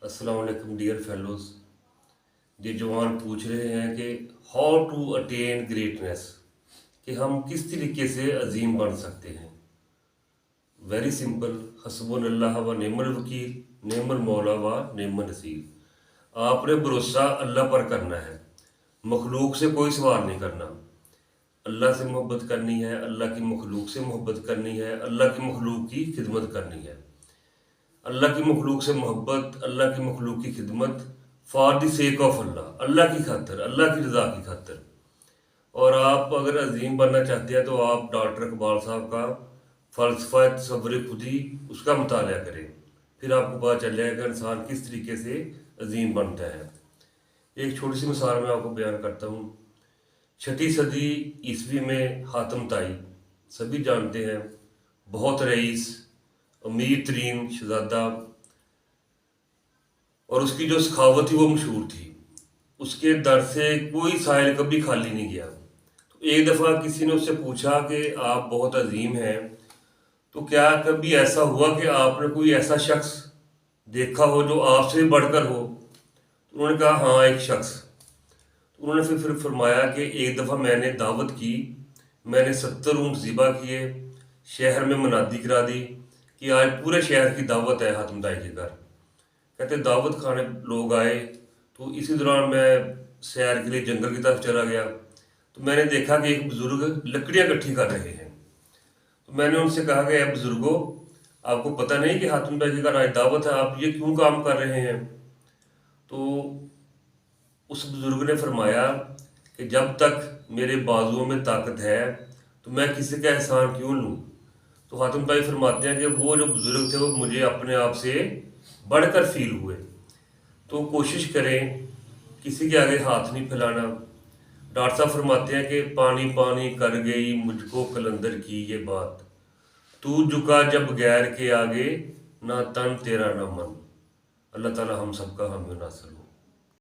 अस्सलाम वालेकुम dear fellows. ये जवान पूछ रहे हैं कि हाउ टू अटेन ग्रेटनेस, कि हम किस तरीके से अजीम बन सकते हैं। वेरी सिंपल, हस्बुनल्लाह व निअमल वकील, निअमल मौला व निअमल नसीर। आपने भरोसा अल्लाह पर करना है, मखलूक से कोई सवाल नहीं करना। अल्लाह से मोहब्बत करनी है, अल्लाह की मखलूक से मोहब्बत करनी है, अल्लाह की मखलूक की खिदमत करनी है। अल्लाह की मखलूक से मोहब्बत, अल्लाह की मखलूक की खिदमत फॉर द सेक ऑफ अल्लाह, अल्लाह की खातर, अल्लाह की रज़ा की खातर। और आप अगर अजीम बनना चाहते हैं तो आप डॉक्टर इकबाल साहब का फ़लसफ़ा तसव्वुर खुदी उसका मुताला करें, फिर आपको पता चल जाएगा इंसान किस तरीके से अजीम बनता है। एक छोटी सी मिसाल मैं आपको बयान करता हूँ। 6वीं सदी ईस्वी में हातम ताई, सभी जानते हैं, बहुत रईस, अमीर तरीन शहजादा, और उसकी जो सखावत थी वो मशहूर थी। उसके दर से कोई साहिल कभी खाली नहीं गया। तो एक दफ़ा किसी ने उससे पूछा कि आप बहुत अजीम हैं, तो क्या कभी ऐसा हुआ कि आपने कोई ऐसा शख्स देखा हो जो आपसे भी बढ़कर हो। तो उन्होंने कहा हाँ, एक शख्स। तो उन्होंने फिर फरमाया कि एक दफ़ा मैंने दावत की, मैंने 70 ऊँट ज़िबा किए, शहर में मुनादी करा दी कि आज पूरे शहर की दावत है हातिम ताई के घर। कहते दावत खाने लोग आए, तो इसी दौरान मैं सैर के लिए जंगल की तरफ चला गया, तो मैंने देखा कि एक बुज़ुर्ग लकड़ियाँ इकट्ठी कर रहे हैं। तो मैंने उनसे कहा कि अब बुज़ुर्गो, आपको पता नहीं कि हातिम ताई के घर आज दावत है, आप ये क्यों काम कर रहे हैं। तो उस बुज़ुर्ग ने फरमाया कि जब तक मेरे बाजुओं में ताकत है तो मैं किसी का एहसान क्यों लूँ। तो हातिम ताई फरमाते हैं कि वो जो बुज़ुर्ग थे वो मुझे अपने आप से बढ़कर फील हुए। तो कोशिश करें किसी के आगे हाथ नहीं फैलाना। डॉक्टर साहब फरमाते हैं कि पानी पानी कर गई मुझको कलंदर की ये बात, तू झुका जब गैर के आगे, ना तन तेरा ना मन। अल्लाह ताला हम सबका हामी नासर हो।